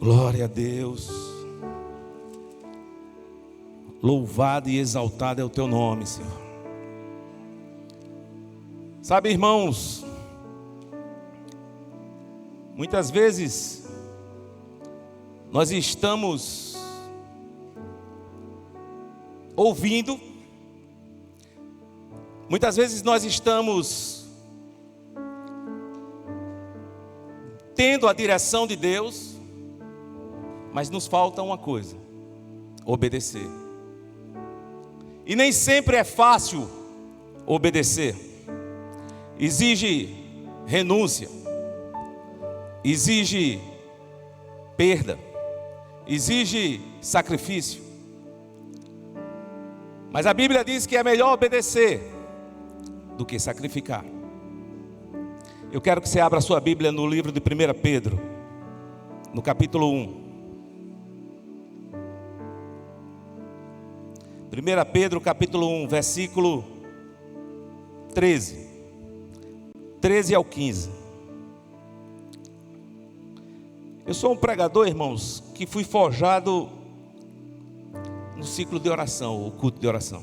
Glória a Deus. Louvado e exaltado é o teu nome, Senhor. Sabe, irmãos, muitas vezes nós estamos ouvindo, muitas vezes nós estamos tendo a direção de Deus, mas nos falta uma coisa: obedecer. E nem sempre é fácil obedecer. Exige renúncia, exige perda, exige sacrifício. Mas a Bíblia diz que é melhor obedecer do que sacrificar. Eu quero que você abra a sua Bíblia no livro de 1 Pedro, no capítulo 1. 1 Pedro capítulo 1, versículo 13 ao 15. Eu sou um pregador, irmãos, que fui forjado no ciclo de oração, o culto de oração.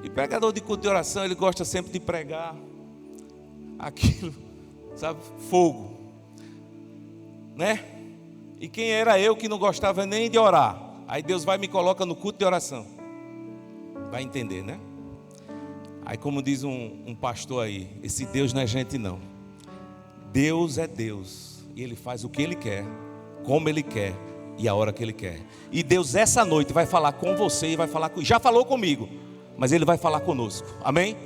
E pregador de culto de oração, ele gosta sempre de pregar aquilo, sabe, fogo, né? E quem era eu que não gostava nem de orar? Aí Deus vai e me coloca no culto de oração. Vai entender, né? Aí, como diz um pastor aí, esse Deus não é gente não. Deus é Deus, e Ele faz o que Ele quer, como Ele quer e a hora que Ele quer. E Deus essa noite vai falar com você e vai falar já falou comigo, mas Ele vai falar conosco, amém?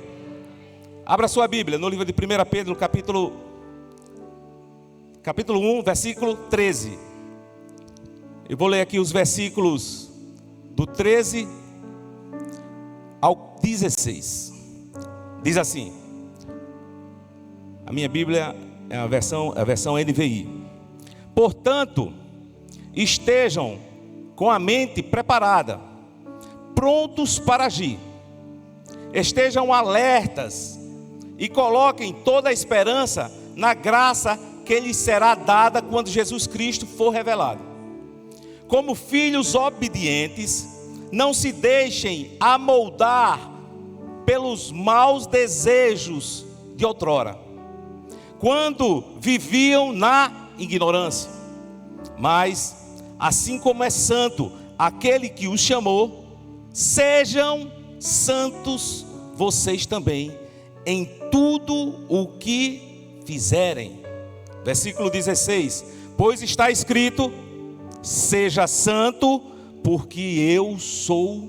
Abra sua Bíblia no livro de 1 Pedro, no capítulo 1, versículo 13. Eu vou ler aqui os versículos do 13 ao 16. Diz assim, a minha Bíblia é a versão NVI. Portanto, estejam com a mente preparada, prontos para agir. Estejam alertas e coloquem toda a esperança na graça que lhes será dada quando Jesus Cristo for revelado. Como filhos obedientes, não se deixem amoldar pelos maus desejos de outrora, quando viviam na ignorância. Mas, assim como é santo aquele que os chamou, sejam santos vocês também em tudo o que fizerem. Versículo 16: pois está escrito: seja santo, porque eu sou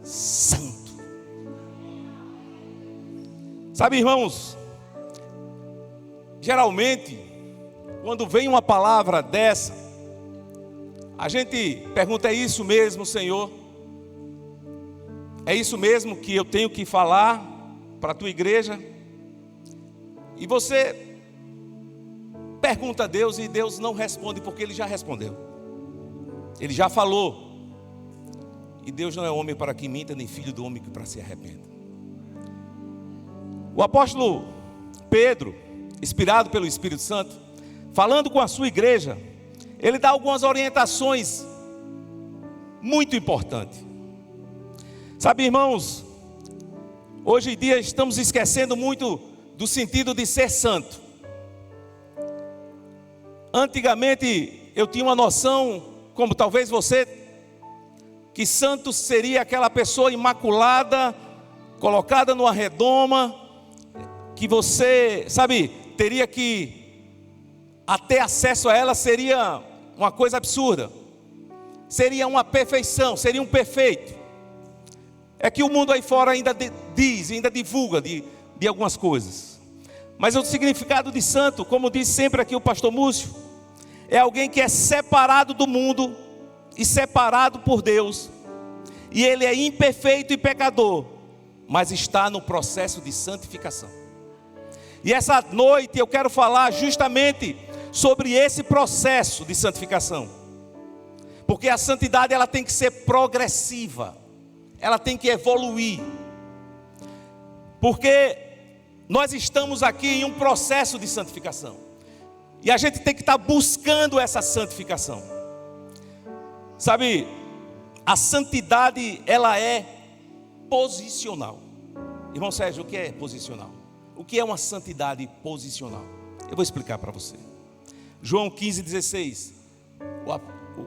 santo. Sabe, irmãos, geralmente, quando vem uma palavra dessa, a gente pergunta: é isso mesmo, Senhor? É isso mesmo que eu tenho que falar para a tua igreja? E você pergunta a Deus e Deus não responde, porque Ele já respondeu. Ele já falou. E Deus não é homem para que minta, nem filho do homem que para se arrependa. O apóstolo Pedro, inspirado pelo Espírito Santo, falando com a sua igreja, ele dá algumas orientações muito importantes. Sabe, irmãos, hoje em dia estamos esquecendo muito do sentido de ser santo. Antigamente eu tinha uma noção, como talvez você, que santo seria aquela pessoa imaculada, colocada numa redoma, que você, sabe, teria que até acesso a ela seria uma coisa absurda, seria uma perfeição, seria um perfeito. É que o mundo aí fora ainda ainda divulga de algumas coisas. Mas o significado de santo, como diz sempre aqui o pastor Múcio, é alguém que é separado do mundo e separado por Deus. E ele é imperfeito e pecador, mas está no processo de santificação. E essa noite eu quero falar justamente sobre esse processo de santificação. Porque a santidade ela tem que ser progressiva. Ela tem que evoluir. Porque nós estamos aqui em um processo de santificação. E a gente tem que estar buscando essa santificação. Sabe, a santidade, ela é posicional. Irmão Sérgio, o que é posicional? O que é uma santidade posicional? Eu vou explicar para você. João 15,16.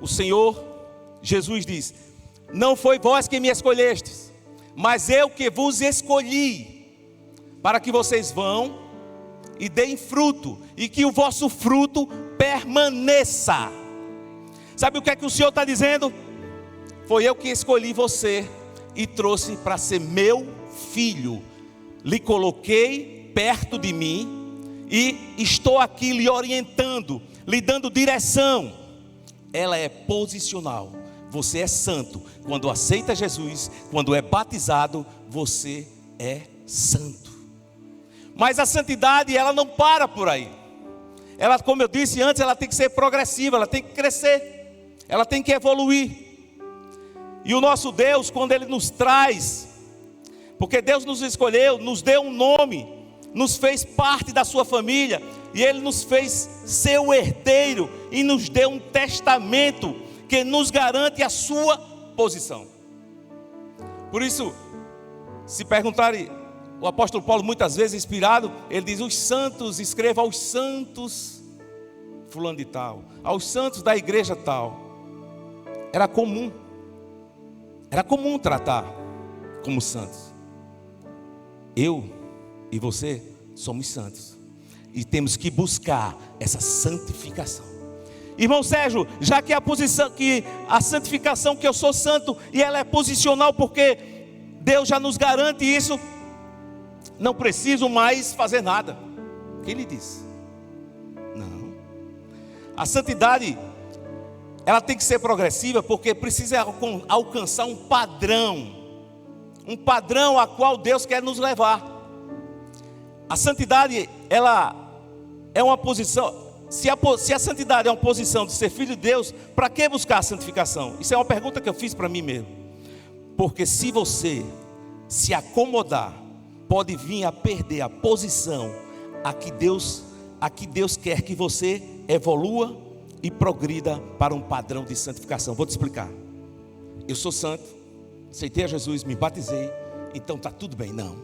O Senhor Jesus diz: não foi vós que me escolhestes, mas eu que vos escolhi, para que vocês vão e deem fruto, e que o vosso fruto permaneça. Sabe o que é que o Senhor está dizendo? Foi eu que escolhi você e trouxe para ser meu filho. Lhe coloquei perto de mim e estou aqui lhe orientando, lhe dando direção. Ela é posicional. Você é santo. Quando aceita Jesus, quando é batizado, você é santo. Mas a santidade, ela não para por aí. Ela, como eu disse antes, ela tem que ser progressiva, ela tem que crescer, ela tem que evoluir. E o nosso Deus, quando Ele nos traz, porque Deus nos escolheu, nos deu um nome, nos fez parte da sua família, e Ele nos fez seu herdeiro, e nos deu um testamento que nos garante a sua posição. Por isso, se perguntarem, o apóstolo Paulo muitas vezes inspirado, ele diz: os santos, escreva aos santos fulano de tal, aos santos da igreja tal. Era comum tratar como santos. Eu e você somos santos, e temos que buscar essa santificação. Irmão Sérgio, já que a santificação, que eu sou santo, e ela é posicional, porque Deus já nos garante isso, não preciso mais fazer nada. Quem lhe disse? Não. A santidade, ela tem que ser progressiva, porque precisa alcançar um padrão a qual Deus quer nos levar. A santidade, ela é uma posição. Se a santidade é uma posição de ser filho de Deus, para que buscar a santificação? Isso é uma pergunta que eu fiz para mim mesmo. Porque se você se acomodar, pode vir a perder a posição a que Deus quer que você evolua e progrida para um padrão de santificação. Vou te explicar. Eu sou santo, aceitei a Jesus, me batizei, então está tudo bem. Não.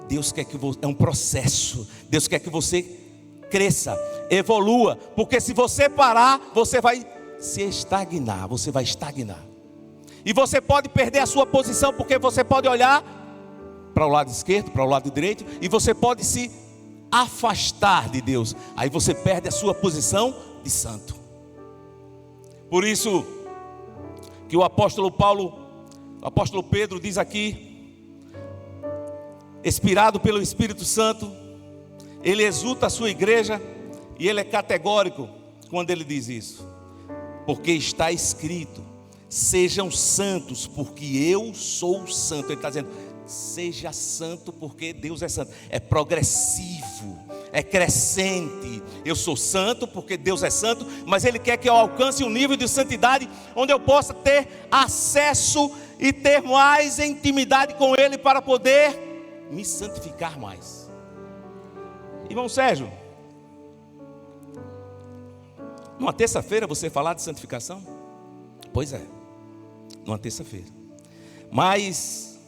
Deus quer que você, é um processo. Deus quer que você cresça, evolua, porque se você parar, você vai se estagnar, você vai estagnar. E você pode perder a sua posição, porque você pode olhar para o lado esquerdo, para o lado direito, e você pode se afastar de Deus. Aí você perde a sua posição de santo. Por isso que o apóstolo Pedro diz aqui, inspirado pelo Espírito Santo, ele exulta a sua igreja, e ele é categórico quando ele diz isso. Porque está escrito: sejam santos, porque eu sou santo. Ele está dizendo: seja santo, porque Deus é santo. É progressivo, é crescente. Eu sou santo porque Deus é santo, mas Ele quer que eu alcance um nível de santidade onde eu possa ter acesso e ter mais intimidade com Ele, para poder me santificar mais. Irmão Sérgio, numa terça-feira você falar de santificação? Pois é, numa terça-feira. Mas,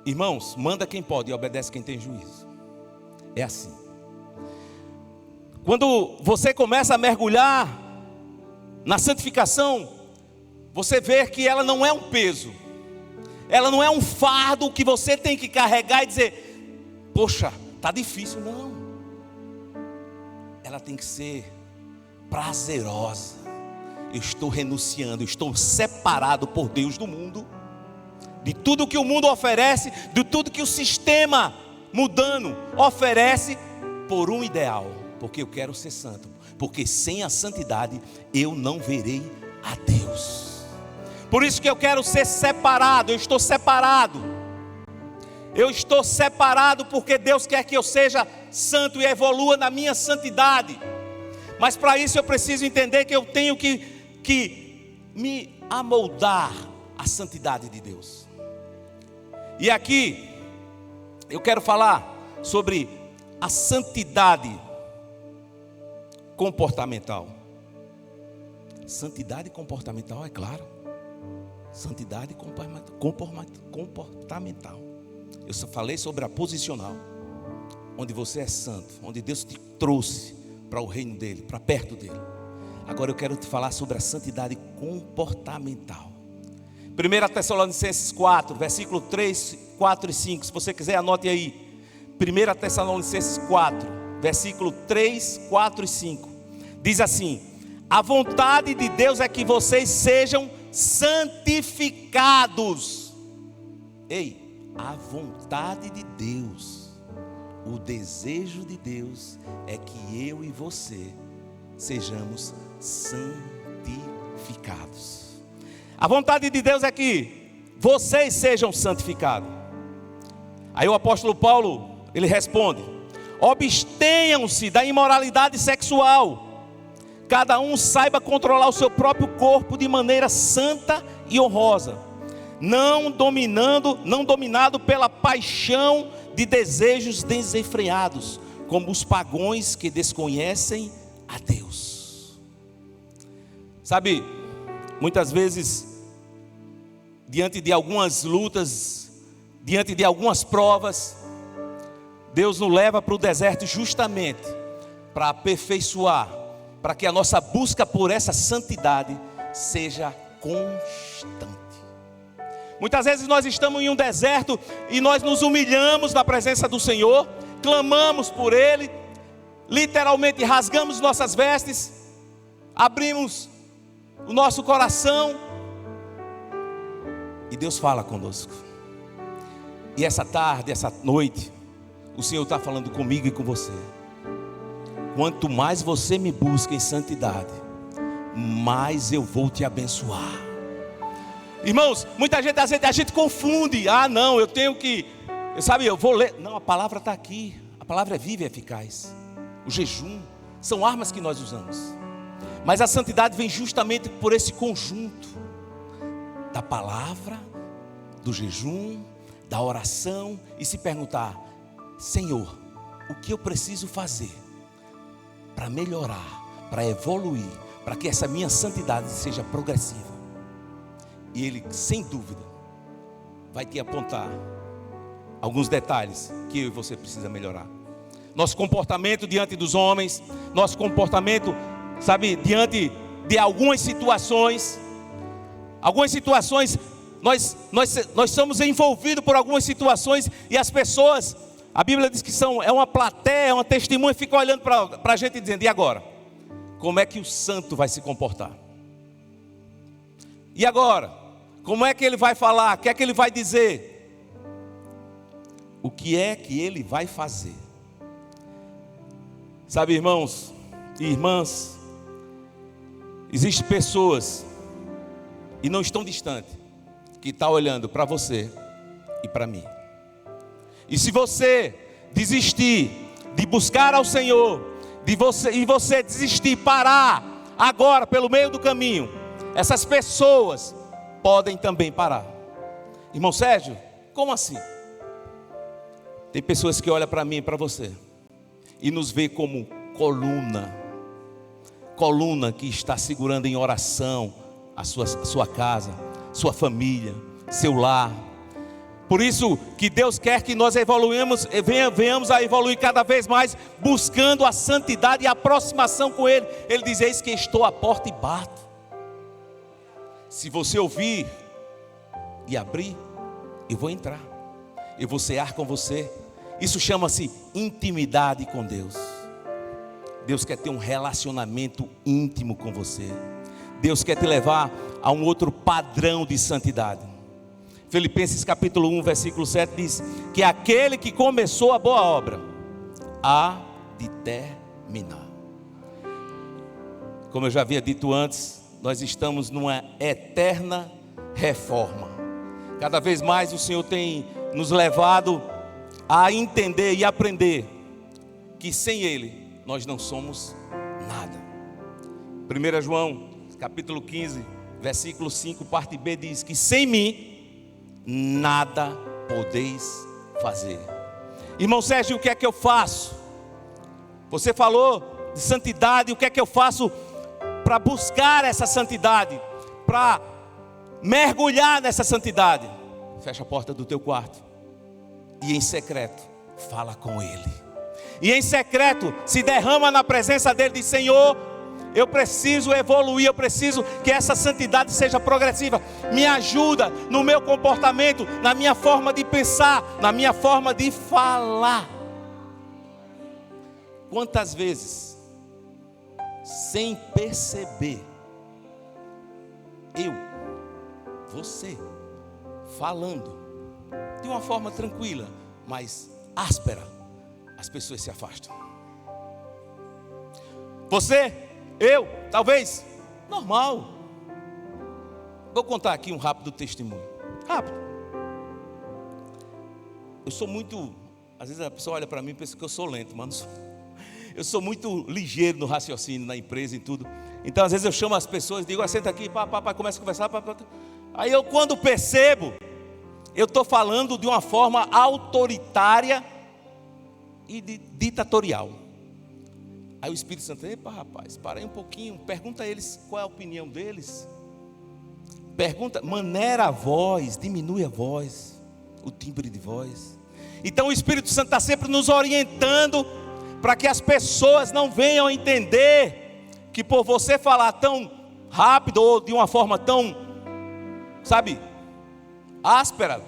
irmãos, manda quem pode e obedece quem tem juízo. É assim. Quando você começa a mergulhar na santificação, você vê que ela não é um peso, ela não é um fardo que você tem que carregar e dizer: poxa, está difícil. Não. Ela tem que ser prazerosa. Eu estou renunciando, eu estou separado por Deus do mundo, de tudo que o mundo oferece, de tudo que o sistema mudando oferece, por um ideal, porque eu quero ser santo, porque sem a santidade eu não verei a Deus. Por isso que eu quero ser separado. Eu estou separado. Eu estou separado porque Deus quer que eu seja santo e evolua na minha santidade. Mas para isso eu preciso entender que eu tenho que me amoldar à santidade de Deus. E aqui eu quero falar sobre a santidade comportamental. Santidade comportamental, é claro. Santidade comportamental. Eu só falei sobre a posicional, onde você é santo, onde Deus te trouxe para o reino dele, para perto dele. Agora eu quero te falar sobre a santidade comportamental. 1 Tessalonicenses 4, versículo 3, 4 e 5. Se você quiser, anote aí. 1 Tessalonicenses 4, versículo 3, 4 e 5. Diz assim: a vontade de Deus é que vocês sejam santificados. Ei, a vontade de Deus, o desejo de Deus é que eu e você sejamos santificados. A vontade de Deus é que vocês sejam santificados. Aí o apóstolo Paulo, ele responde: abstenham-se da imoralidade sexual. Cada um saiba controlar o seu próprio corpo de maneira santa e honrosa, não dominado pela paixão de desejos desenfreados, como os pagãos que desconhecem a Deus. Sabe, muitas vezes, diante de algumas lutas, diante de algumas provas, Deus nos leva para o deserto justamente para aperfeiçoar, para que a nossa busca por essa santidade seja constante. Muitas vezes nós estamos em um deserto e nós nos humilhamos na presença do Senhor, clamamos por Ele, literalmente rasgamos nossas vestes, abrimos o nosso coração e Deus fala conosco. E essa tarde, essa noite, o Senhor está falando comigo e com você. Quanto mais você me busca em santidade, mais eu vou te abençoar. Irmãos, muita gente, às vezes a gente confunde. Ah não, eu tenho que, eu vou ler. Não, a palavra está aqui. A palavra é viva e eficaz. O jejum são armas que nós usamos. Mas a santidade vem justamente por esse conjunto da palavra, do jejum, da oração. E se perguntar: Senhor, o que eu preciso fazer para melhorar, para evoluir, para que essa minha santidade seja progressiva? E Ele, sem dúvida, vai te apontar alguns detalhes que eu e você precisa melhorar. Nosso comportamento diante dos homens, nosso comportamento, diante de algumas situações. Nós somos envolvidos por algumas situações e as pessoas, a Bíblia diz que é uma plateia, é uma testemunha, fica olhando para a gente dizendo: e agora? Como é que o santo vai se comportar? E agora? Como é que ele vai falar? O que é que ele vai dizer? O que é que ele vai fazer? Sabe, irmãos e irmãs, existem pessoas, e não estão distantes, que estão olhando para você e para mim. E se você desistir de buscar ao Senhor, e você desistir, parar agora pelo meio do caminho, essas pessoas podem também parar. Irmão Sérgio, como assim? Tem pessoas que olham para mim e para você e nos vê como coluna que está segurando em oração a sua casa, sua família, seu lar. Por isso que Deus quer que nós venhamos a evoluir cada vez mais, buscando a santidade e a aproximação com Ele. Ele diz: eis que estou à porta e bato. Se você ouvir e abrir, eu vou entrar, eu vou cear com você. Isso chama-se intimidade com Deus. Deus quer ter um relacionamento íntimo com você. Deus quer te levar a um outro padrão de santidade. Filipenses capítulo 1, versículo 7 diz que aquele que começou a boa obra há de terminar. Como eu já havia dito antes, nós estamos numa eterna reforma. Cada vez mais o Senhor tem nos levado a entender e aprender que sem Ele nós não somos nada. 1 João capítulo 15, versículo 5, parte B diz que sem mim nada podeis fazer. Irmão Sérgio, o que é que eu faço? Você falou de santidade, o que é que eu faço para buscar essa santidade, para mergulhar nessa santidade, fecha a porta do teu quarto e em secreto fala com Ele. E em secreto se derrama na presença dele, diz: Senhor, eu preciso evoluir, eu preciso que essa santidade seja progressiva. Me ajuda no meu comportamento, na minha forma de pensar, na minha forma de falar. Quantas vezes, sem perceber, você, falando de uma forma tranquila, mas áspera, as pessoas se afastam. Você, talvez, normal. Vou contar aqui um rápido testemunho. Rápido. Eu sou muito, às vezes a pessoa olha para mim e pensa que eu sou lento, mas não sou. Eu sou muito ligeiro no raciocínio, na empresa e tudo. Então às vezes eu chamo as pessoas, digo: senta aqui, papai, começa a conversar. Aí eu, quando percebo, eu estou falando de uma forma autoritária e ditatorial. Aí o Espírito Santo: epa, rapaz, para aí um pouquinho, pergunta a eles qual é a opinião deles. Pergunta, maneira a voz, diminui a voz, o timbre de voz. Então o Espírito Santo está sempre nos orientando, para que as pessoas não venham a entender que por você falar tão rápido ou de uma forma tão, áspera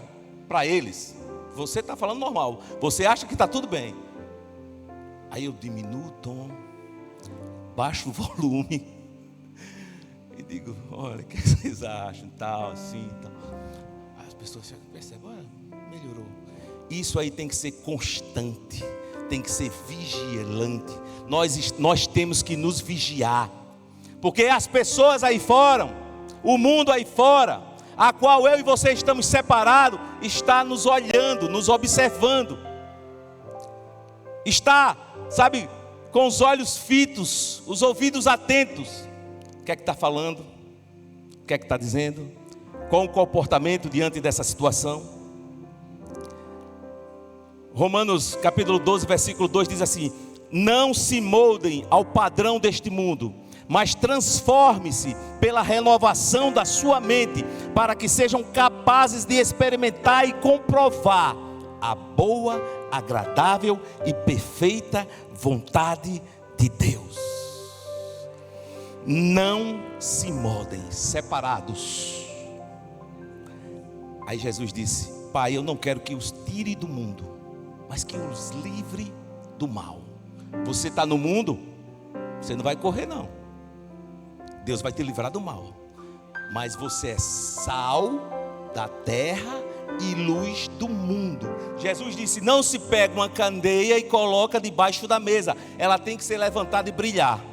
para eles, você está falando normal, você acha que está tudo bem. Aí eu diminuo o tom, baixo o volume e digo: olha, o que vocês acham, tal, assim, tal. Aí as pessoas percebem: olha, melhorou. Isso aí tem que ser constante, tem que ser vigilante. Nós temos que nos vigiar, porque as pessoas aí fora, o mundo aí fora, a qual eu e você estamos separados, está nos olhando, nos observando, está, com os olhos fitos, os ouvidos atentos. O que é que está falando? O que é que está dizendo? Qual o comportamento diante dessa situação? Romanos capítulo 12, versículo 2 diz assim: não se moldem ao padrão deste mundo, mas transforme-se pela renovação da sua mente, para que sejam capazes de experimentar e comprovar a boa, agradável e perfeita vontade de Deus. Não se moldem, separados. Aí Jesus disse: Pai, eu não quero que os tire do mundo, mas que os livre do mal. Você está no mundo, você não vai correr não. Deus vai te livrar do mal. Mas você é sal da terra e luz do mundo. Jesus disse: não se pega uma candeia e coloca debaixo da mesa. Ela tem que ser levantada e brilhar.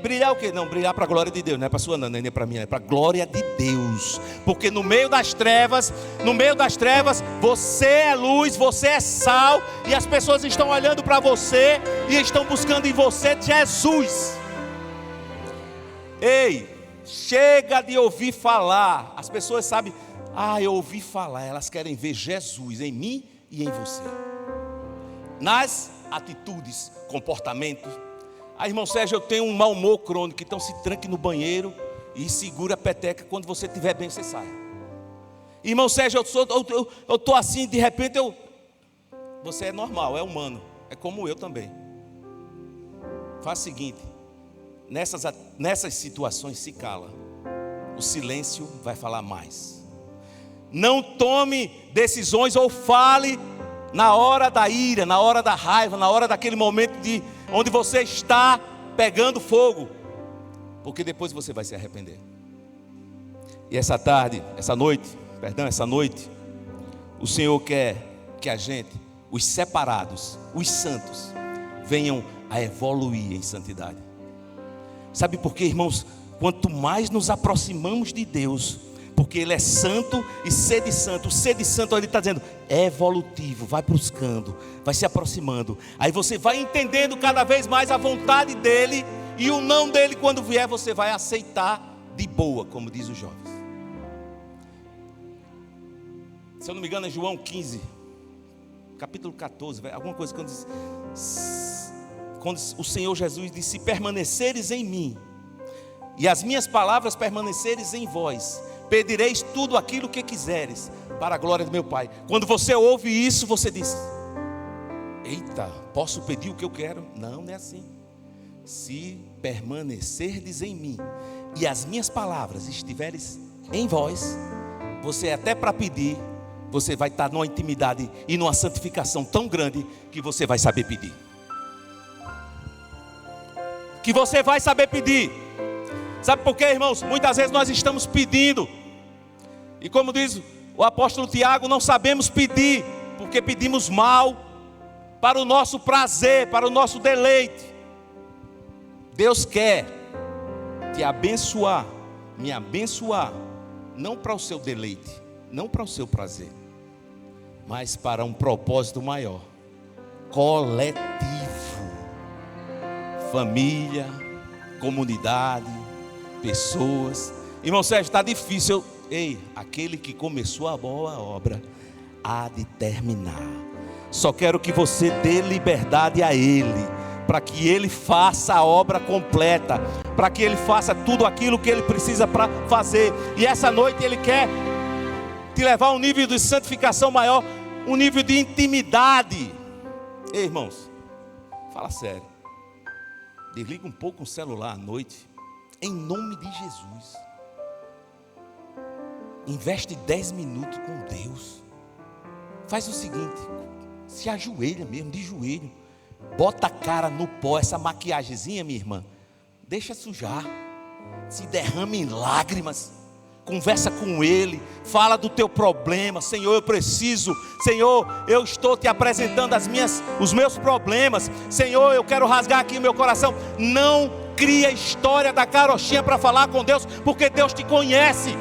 Brilhar o quê? Não, brilhar para a glória de Deus. Não é para a sua, não, nem para mim, é para a glória de Deus. Porque no meio das trevas, você é luz, você é sal, e as pessoas estão olhando para você e estão buscando em você Jesus. Chega de ouvir falar. As pessoas sabem: eu ouvi falar. Elas querem ver Jesus em mim e em você, nas atitudes, comportamentos. Irmão Sérgio, eu tenho um mau humor crônico, então se tranque no banheiro e segura a peteca. Quando você estiver bem, você sai. Irmão Sérgio, eu estou assim, de repente você é normal, é humano, é como eu também. Faz o seguinte: nessas situações se cala. O silêncio vai falar mais. Não tome decisões ou fale na hora da ira, na hora da raiva, na hora daquele momento onde você está pegando fogo, porque depois você vai se arrepender. E essa noite, o Senhor quer que a gente, os separados, os santos, venham a evoluir em santidade. Sabe por quê, irmãos? Quanto mais nos aproximamos de Deus, porque Ele é santo e sede santo. O sede santo, Ele está dizendo, é evolutivo, vai buscando, vai se aproximando. Aí você vai entendendo cada vez mais a vontade dEle, e o não dEle, quando vier, você vai aceitar de boa, como diz os jovens. Se eu não me engano é João 15, capítulo 14, alguma coisa, quando o Senhor Jesus disse: se permaneceres em mim e as minhas palavras permaneceres em vós, pedireis tudo aquilo que quiseres, para a glória do meu Pai. Quando você ouve isso, você diz: eita, posso pedir o que eu quero? Não, não é assim. Se permanecerdes em mim, e as minhas palavras estiveres em vós, você até para pedir, você vai estar numa intimidade e numa santificação tão grande, que você vai saber pedir. Que você vai saber pedir. Sabe por quê, irmãos? Muitas vezes nós estamos pedindo, e como diz o apóstolo Tiago, não sabemos pedir, porque pedimos mal, para o nosso prazer, para o nosso deleite. Deus quer te abençoar, me abençoar, não para o seu deleite, não para o seu prazer, mas para um propósito maior, coletivo. Família, comunidade, pessoas. Irmão Sérgio, está difícil. Ei, aquele que começou a boa obra há de terminar. Só quero que você dê liberdade a Ele, para que Ele faça a obra completa, para que Ele faça tudo aquilo que Ele precisa para fazer. E essa noite Ele quer te levar a um nível de santificação maior, um nível de intimidade. Ei, irmãos, fala sério. Desliga um pouco o celular à noite, em nome de Jesus. Investe 10 minutos com Deus. Faz o seguinte, se ajoelha mesmo, de joelho. Bota a cara no pó, essa maquiagemzinha, minha irmã, deixa sujar. Se derrama em lágrimas. Conversa com Ele, fala do teu problema. Senhor, eu preciso. Senhor, eu estou te apresentando os meus problemas. Senhor, eu quero rasgar aqui o meu coração. Não cria história da carochinha para falar com Deus, porque Deus te conhece.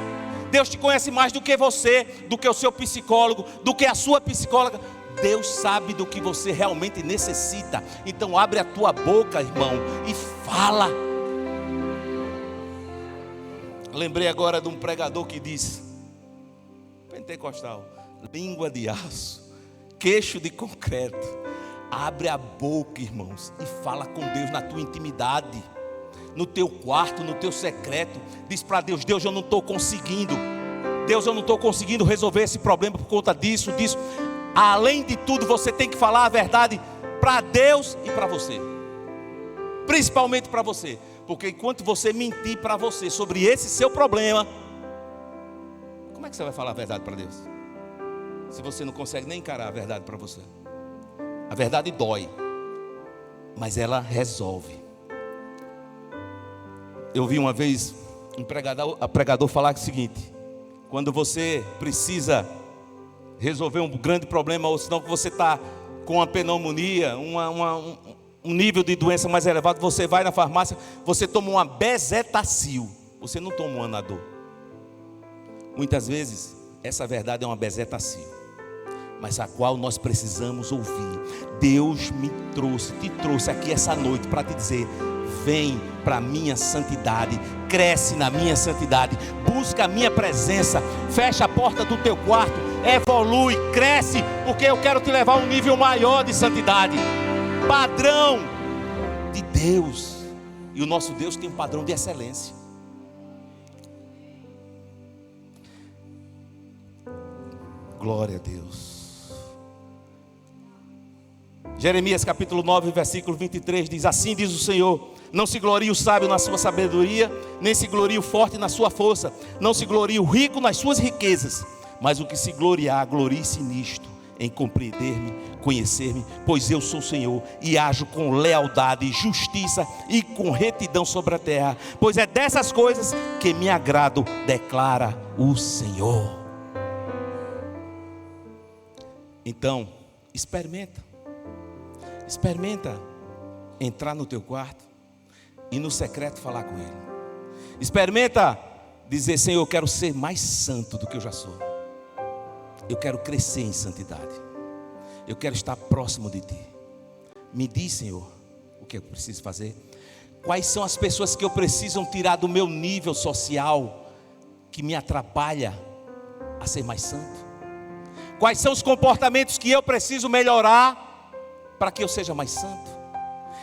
Deus te conhece mais do que você, do que o seu psicólogo, do que a sua psicóloga. Deus sabe do que você realmente necessita. Então abre a tua boca, irmão, e fala. Lembrei agora de um pregador que disse, pentecostal: língua de aço, queixo de concreto. Abre a boca, irmãos, e fala com Deus na tua intimidade, no teu quarto, no teu secreto. Diz para Deus: Deus, eu não estou conseguindo. Deus, eu não estou conseguindo resolver esse problema por conta disso. Além de tudo, você tem que falar a verdade para Deus e para você, principalmente para você. Porque enquanto você mentir para você sobre esse seu problema, como é que você vai falar a verdade para Deus? Se você não consegue nem encarar a verdade para você. A verdade dói, mas ela resolve. Eu vi uma vez um pregador falar o seguinte: quando você precisa resolver um grande problema, ou senão que você está com uma pneumonia, um nível de doença mais elevado, você vai na farmácia, você toma uma bezetacil, você não toma um Anador. Muitas vezes essa verdade é uma bezetacil, mas a qual nós precisamos ouvir. Deus te trouxe aqui essa noite para te dizer: vem para a minha santidade, cresce na minha santidade, busca a minha presença, fecha a porta do teu quarto, evolui, cresce, porque eu quero te levar a um nível maior de santidade. Padrão de Deus. E o nosso Deus tem um padrão de excelência. Glória a Deus. Jeremias capítulo 9, versículo 23 diz: assim diz o Senhor: não se glorie o sábio na sua sabedoria, nem se glorie o forte na sua força, não se glorie o rico nas suas riquezas, mas o que se gloriar, glorie-se nisto, em compreender-me, conhecer-me, pois eu sou o Senhor, e ajo com lealdade, justiça e com retidão sobre a terra, pois é dessas coisas que me agrado, declara o Senhor. Então, experimenta entrar no teu quarto e no secreto falar com Ele. Experimenta dizer: Senhor, eu quero ser mais santo do que eu já sou. Eu quero crescer em santidade. Eu quero estar próximo de Ti. Me diz, Senhor, o que eu preciso fazer. Quais são as pessoas que eu preciso tirar do meu nível social, que me atrapalha a ser mais santo? Quais são os comportamentos que eu preciso melhorar para que eu seja mais santo?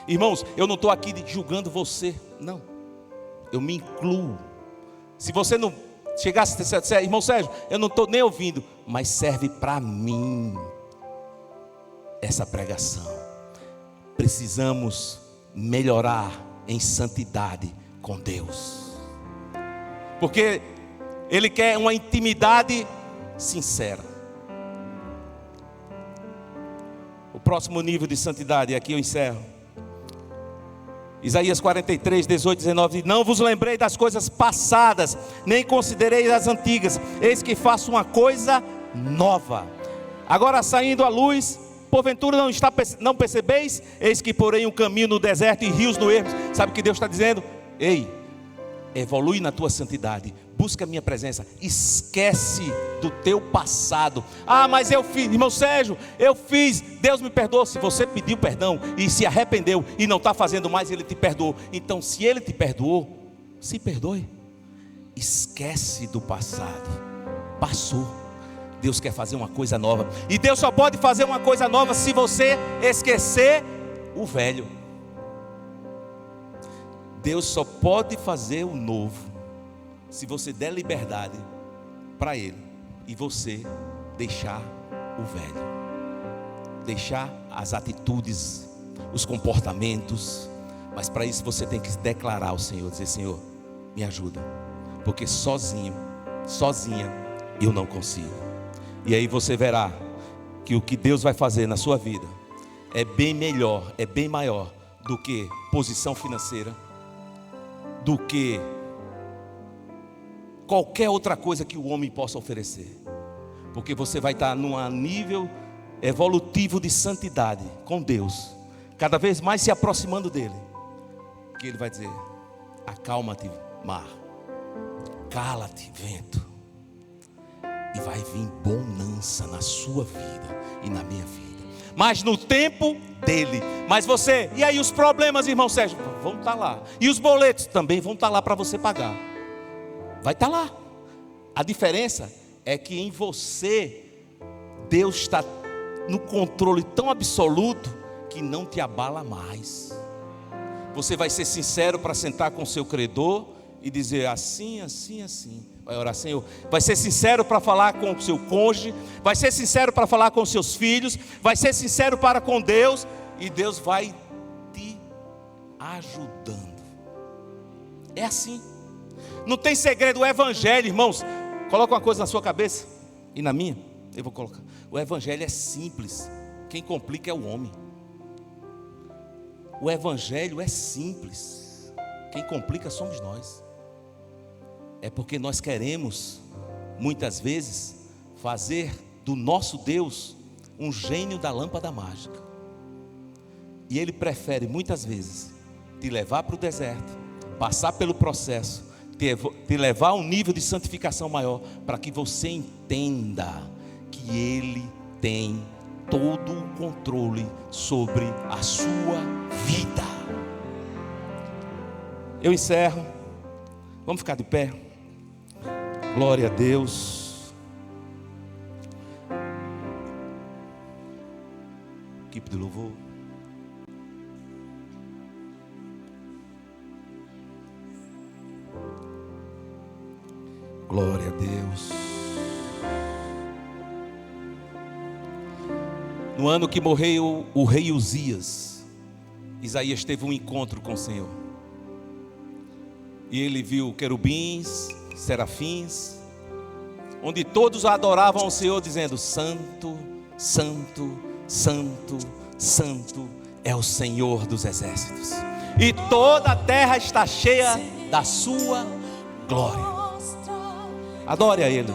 Irmãos, eu não estou aqui julgando você, não. eu me incluo. Se você não chegasse a dizer, irmão Sérgio, eu não estou nem ouvindo, mas serve para mim essa pregação. Precisamos melhorar em santidade com Deus, porque Ele quer uma intimidade sincera. O próximo nível de santidade, aqui eu encerro. Isaías 43, 18, 19. Não vos lembrei das coisas passadas, nem considerei as antigas. Eis que faço uma coisa nova. Agora saindo à luz, porventura não percebeis? Eis que porém um caminho no deserto e rios no ermo. Sabe o que Deus está dizendo? Ei, evolui na tua santidade, busca a minha presença, esquece do teu passado. Ah, mas eu fiz, irmão Sérgio, eu fiz, Deus me perdoou. Se você pediu perdão e se arrependeu e não está fazendo mais, Ele te perdoou. Então se Ele te perdoou, se perdoe. Esquece do passado, passou. Deus quer fazer uma coisa nova, e Deus só pode fazer uma coisa nova se você esquecer o velho. Deus só pode fazer o novo se você der liberdade para Ele e você deixar o velho, deixar as atitudes, os comportamentos. Mas para isso você tem que declarar ao Senhor, dizer: Senhor, me ajuda, porque sozinha eu não consigo. E aí você verá que o que Deus vai fazer na sua vida é bem melhor, é bem maior do que posição financeira, do que qualquer outra coisa que o homem possa oferecer. Porque você vai estar num nível evolutivo de santidade com Deus, cada vez mais se aproximando dele, que Ele vai dizer: acalma-te, mar, cala-te, vento, e vai vir bonança na sua vida e na minha vida, mas no tempo dele. Mas você, e aí os problemas, irmão Sérgio, vão estar lá, e os boletos também vão estar lá para você pagar, vai estar lá. A diferença é que em você, Deus está no controle tão absoluto que não te abala mais. Você vai ser sincero para sentar com o seu credor e dizer: assim, assim, assim. Vai orar: Senhor. Vai ser sincero para falar com o seu cônjuge, vai ser sincero para falar com os seus filhos, vai ser sincero para com Deus, e Deus vai te ajudando. É assim, não tem segredo. O evangelho, irmãos, coloca uma coisa na sua cabeça e na minha, eu vou colocar. O evangelho é simples, quem complica é o homem. O evangelho é simples, quem complica somos nós. É porque nós queremos, muitas vezes, fazer do nosso Deus um gênio da lâmpada mágica. E Ele prefere, muitas vezes, te levar para o deserto, passar pelo processo, te levar a um nível de santificação maior, para que você entenda que Ele tem todo o controle sobre a sua vida. Eu encerro. Vamos ficar de pé. Glória a Deus. Equipe de louvor. Glória a Deus. No ano que morreu o rei Uzias, Isaías teve um encontro com o Senhor. E ele viu querubins, serafins, onde todos adoravam ao Senhor, dizendo: Santo, Santo, Santo, Santo é o Senhor dos exércitos, e toda a terra está cheia da sua glória. Adore a Ele.